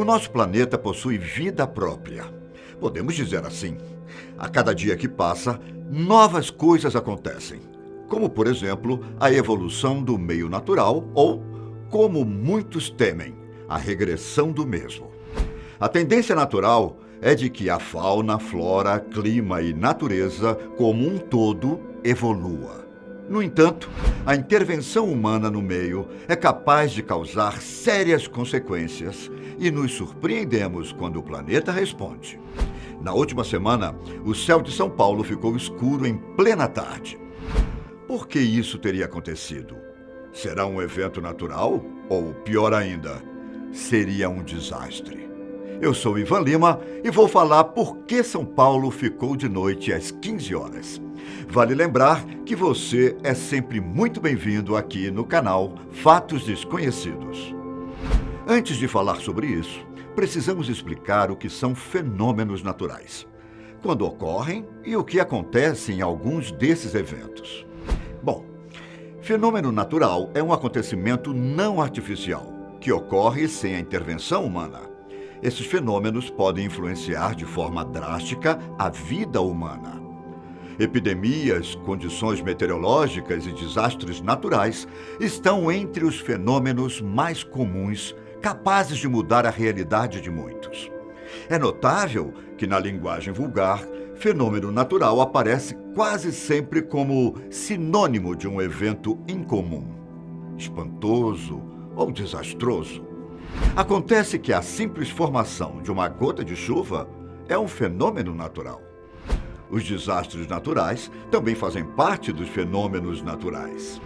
O nosso planeta possui vida própria. Podemos dizer assim. A cada dia que passa, novas coisas acontecem. Como, por exemplo, a evolução do meio natural ou, como muitos temem, a regressão do mesmo. A tendência natural é de que a fauna, flora, clima e natureza como um todo evolua. No entanto, a intervenção humana no meio é capaz de causar sérias consequências e nos surpreendemos quando o planeta responde. Na última semana, o céu de São Paulo ficou escuro em plena tarde. Por que isso teria acontecido? Será um evento natural? Ou, pior ainda, seria um desastre? Eu sou Ivan Lima e vou falar por que São Paulo ficou de noite às 15 horas. Vale lembrar que você é sempre muito bem-vindo aqui no canal Fatos Desconhecidos. Antes de falar sobre isso, precisamos explicar o que são fenômenos naturais, quando ocorrem e o que acontece em alguns desses eventos. Bom, fenômeno natural é um acontecimento não artificial, que ocorre sem a intervenção humana. Esses fenômenos podem influenciar de forma drástica a vida humana. Epidemias, condições meteorológicas e desastres naturais estão entre os fenômenos mais comuns, capazes de mudar a realidade de muitos. É notável que, na linguagem vulgar, fenômeno natural aparece quase sempre como sinônimo de um evento incomum, espantoso ou desastroso. Acontece que a simples formação de uma gota de chuva é um fenômeno natural. Os desastres naturais também fazem parte dos fenômenos naturais.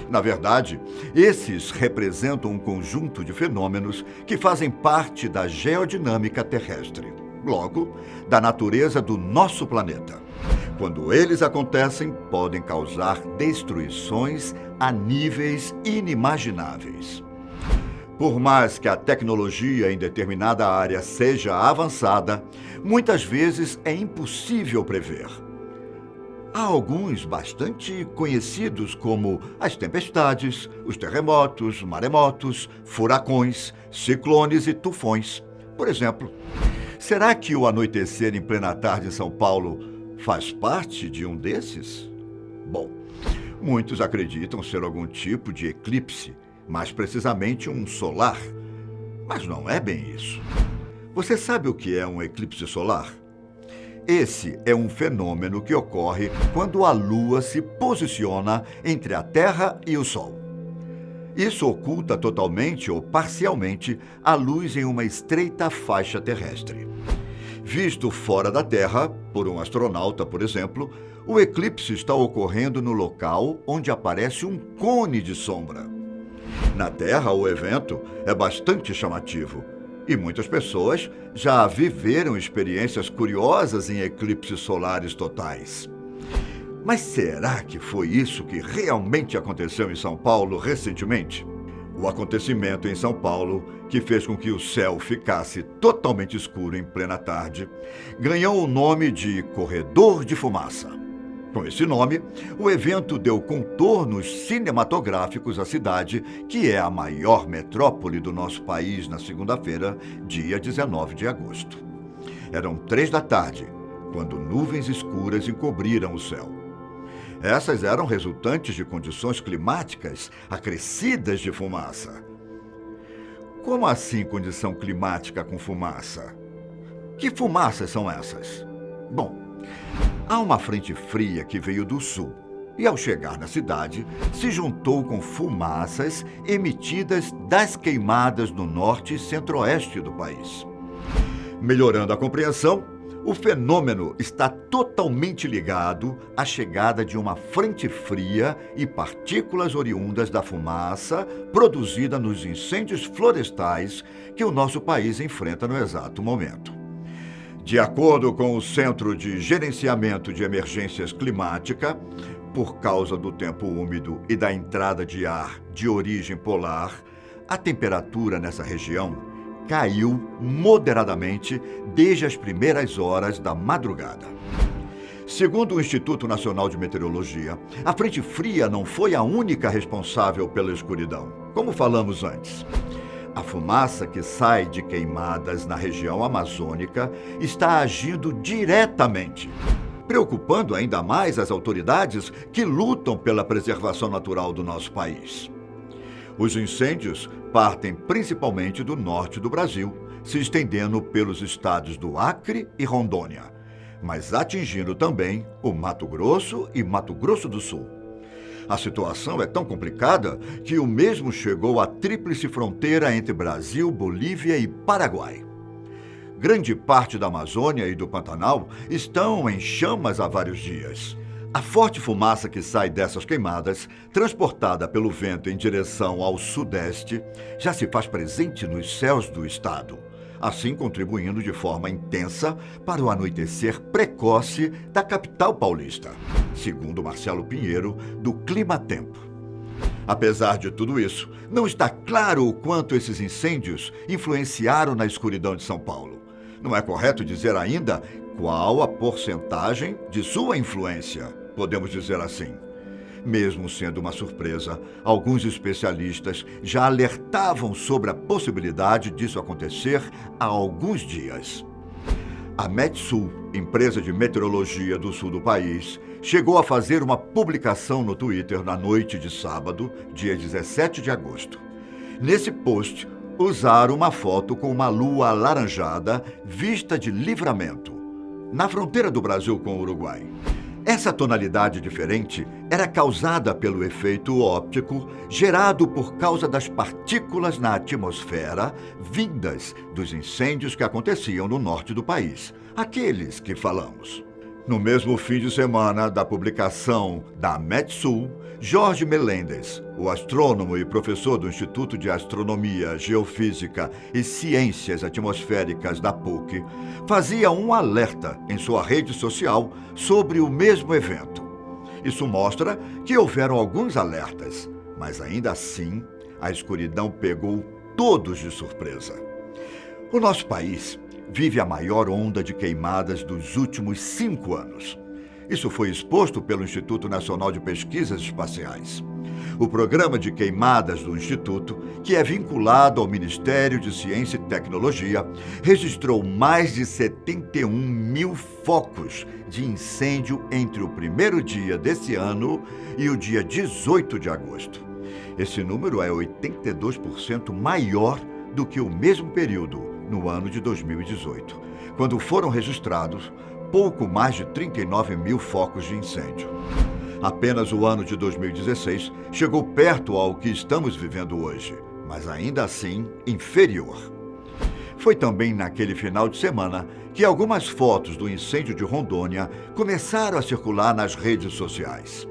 Na verdade, esses representam um conjunto de fenômenos que fazem parte da geodinâmica terrestre, logo, da natureza do nosso planeta. Quando eles acontecem, podem causar destruições a níveis inimagináveis. Por mais que a tecnologia em determinada área seja avançada, muitas vezes é impossível prever. Há alguns bastante conhecidos como as tempestades, os terremotos, maremotos, furacões, ciclones e tufões. Por exemplo, será que o anoitecer em plena tarde em São Paulo faz parte de um desses? Bom, muitos acreditam ser algum tipo de eclipse, mais precisamente um solar. Mas não é bem isso. Você sabe o que é um eclipse solar? Esse é um fenômeno que ocorre quando a Lua se posiciona entre a Terra e o Sol. Isso oculta totalmente ou parcialmente a luz em uma estreita faixa terrestre. Visto fora da Terra, por um astronauta, por exemplo, o eclipse está ocorrendo no local onde aparece um cone de sombra. Na Terra, o evento é bastante chamativo e muitas pessoas já viveram experiências curiosas em eclipses solares totais. Mas será que foi isso que realmente aconteceu em São Paulo recentemente? O acontecimento em São Paulo, que fez com que o céu ficasse totalmente escuro em plena tarde, ganhou o nome de Corredor de Fumaça. Com esse nome, o evento deu contornos cinematográficos à cidade, que é a maior metrópole do nosso país na segunda-feira, dia 19 de agosto. Eram 3 da tarde, quando nuvens escuras encobriram o céu. Essas eram resultantes de condições climáticas acrescidas de fumaça. Como assim condição climática com fumaça? Que fumaças são essas? Bom, há uma frente fria que veio do sul e, ao chegar na cidade, se juntou com fumaças emitidas das queimadas no norte e centro-oeste do país. Melhorando a compreensão, o fenômeno está totalmente ligado à chegada de uma frente fria e partículas oriundas da fumaça produzida nos incêndios florestais que o nosso país enfrenta no exato momento. De acordo com o Centro de Gerenciamento de Emergências Climática, por causa do tempo úmido e da entrada de ar de origem polar, a temperatura nessa região caiu moderadamente desde as primeiras horas da madrugada. Segundo o Instituto Nacional de Meteorologia, a frente fria não foi a única responsável pela escuridão, como falamos antes. A fumaça que sai de queimadas na região amazônica está agindo diretamente, preocupando ainda mais as autoridades que lutam pela preservação natural do nosso país. Os incêndios partem principalmente do norte do Brasil, se estendendo pelos estados do Acre e Rondônia, mas atingindo também o Mato Grosso e Mato Grosso do Sul. A situação é tão complicada que o mesmo chegou à tríplice fronteira entre Brasil, Bolívia e Paraguai. Grande parte da Amazônia e do Pantanal estão em chamas há vários dias. A forte fumaça que sai dessas queimadas, transportada pelo vento em direção ao sudeste, já se faz presente nos céus do estado, assim contribuindo de forma intensa para o anoitecer precoce da capital paulista, segundo Marcelo Pinheiro, do Climatempo. Apesar de tudo isso, não está claro o quanto esses incêndios influenciaram na escuridão de São Paulo. Não é correto dizer ainda qual a porcentagem de sua influência, podemos dizer assim. Mesmo sendo uma surpresa, alguns especialistas já alertavam sobre a possibilidade disso acontecer há alguns dias. A Metsul, empresa de meteorologia do sul do país, chegou a fazer uma publicação no Twitter na noite de sábado, dia 17 de agosto. Nesse post, usaram uma foto com uma lua alaranjada vista de Livramento, na fronteira do Brasil com o Uruguai. Essa tonalidade diferente era causada pelo efeito óptico gerado por causa das partículas na atmosfera vindas dos incêndios que aconteciam no norte do país, aqueles que falamos. No mesmo fim de semana da publicação da Metsul, Jorge Meléndez, o astrônomo e professor do Instituto de Astronomia, Geofísica e Ciências Atmosféricas da PUC, fazia um alerta em sua rede social sobre o mesmo evento. Isso mostra que houveram alguns alertas, mas ainda assim a escuridão pegou todos de surpresa. O nosso país vive a maior onda de queimadas dos últimos 5 anos. Isso foi exposto pelo Instituto Nacional de Pesquisas Espaciais. O programa de queimadas do Instituto, que é vinculado ao Ministério de Ciência e Tecnologia, registrou mais de 71 mil focos de incêndio entre o primeiro dia desse ano e o dia 18 de agosto. Esse número é 82% maior do que o mesmo período no ano de 2018, quando foram registrados pouco mais de 39 mil focos de incêndio. Apenas o ano de 2016 chegou perto ao que estamos vivendo hoje, mas ainda assim inferior. Foi também naquele final de semana que algumas fotos do incêndio de Rondônia começaram a circular nas redes sociais.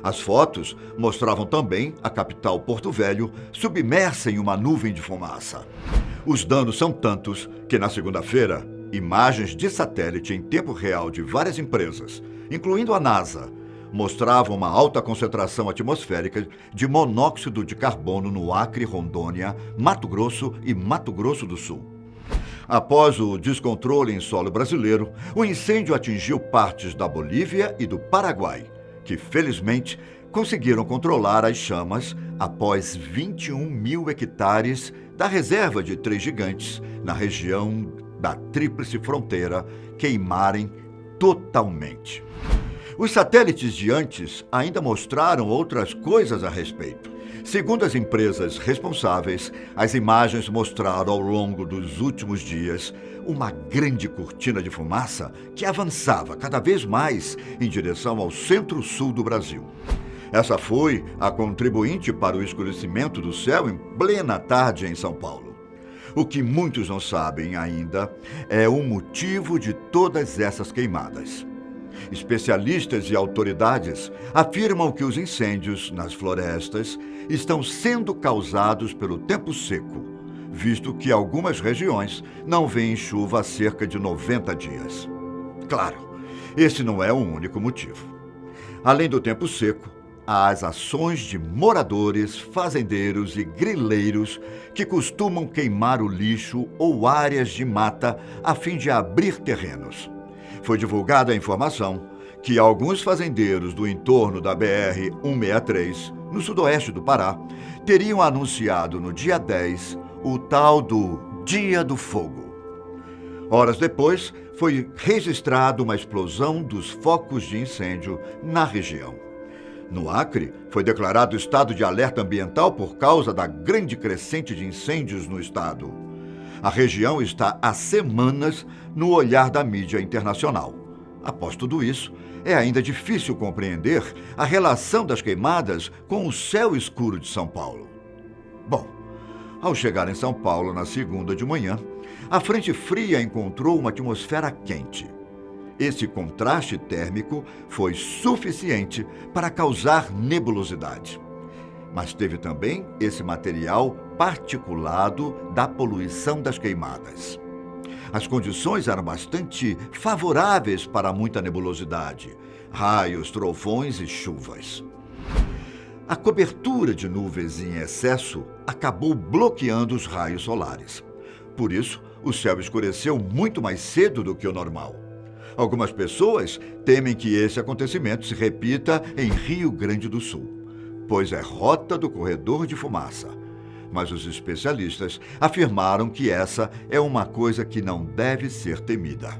As fotos mostravam também a capital Porto Velho submersa em uma nuvem de fumaça. Os danos são tantos que, na segunda-feira, imagens de satélite em tempo real de várias empresas, incluindo a NASA, mostravam uma alta concentração atmosférica de monóxido de carbono no Acre, Rondônia, Mato Grosso e Mato Grosso do Sul. Após o descontrole em solo brasileiro, o incêndio atingiu partes da Bolívia e do Paraguai, que, felizmente, conseguiram controlar as chamas após 21 mil hectares da reserva de Três Gigantes, na região da Tríplice Fronteira, queimarem totalmente. Os satélites de antes ainda mostraram outras coisas a respeito. Segundo as empresas responsáveis, as imagens mostraram ao longo dos últimos dias uma grande cortina de fumaça que avançava cada vez mais em direção ao centro-sul do Brasil. Essa foi a contribuinte para o escurecimento do céu em plena tarde em São Paulo. O que muitos não sabem ainda é o motivo de todas essas queimadas. Especialistas e autoridades afirmam que os incêndios nas florestas estão sendo causados pelo tempo seco, visto que algumas regiões não veem chuva há cerca de 90 dias. Claro, esse não é o único motivo. Além do tempo seco, há as ações de moradores, fazendeiros e grileiros que costumam queimar o lixo ou áreas de mata a fim de abrir terrenos. Foi divulgada a informação que alguns fazendeiros do entorno da BR-163, no sudoeste do Pará, teriam anunciado no dia 10 o tal do Dia do Fogo. Horas depois, foi registrada uma explosão dos focos de incêndio na região. No Acre, foi declarado estado de alerta ambiental por causa da grande crescente de incêndios no estado. A região está há semanas no olhar da mídia internacional. Após tudo isso, é ainda difícil compreender a relação das queimadas com o céu escuro de São Paulo. Bom, ao chegar em São Paulo na segunda de manhã, a frente fria encontrou uma atmosfera quente. Esse contraste térmico foi suficiente para causar nebulosidade. Mas teve também esse material particulado da poluição das queimadas. As condições eram bastante favoráveis para muita nebulosidade, raios, trovões e chuvas. A cobertura de nuvens em excesso acabou bloqueando os raios solares. Por isso, o céu escureceu muito mais cedo do que o normal. Algumas pessoas temem que esse acontecimento se repita em Rio Grande do Sul, pois é rota do corredor de fumaça. Mas os especialistas afirmaram que essa é uma coisa que não deve ser temida.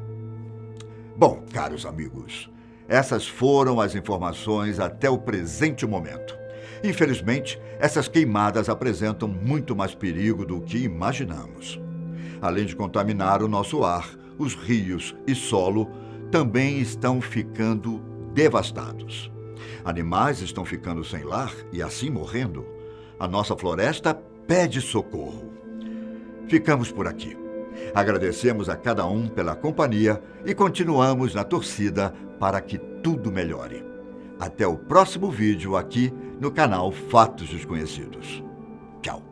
Bom, caros amigos, essas foram as informações até o presente momento. Infelizmente, essas queimadas apresentam muito mais perigo do que imaginamos. Além de contaminar o nosso ar, os rios e solo também estão ficando devastados. Animais estão ficando sem lar e assim morrendo. A nossa floresta pede socorro. Ficamos por aqui. Agradecemos a cada um pela companhia e continuamos na torcida para que tudo melhore. Até o próximo vídeo aqui no canal Fatos Desconhecidos. Tchau.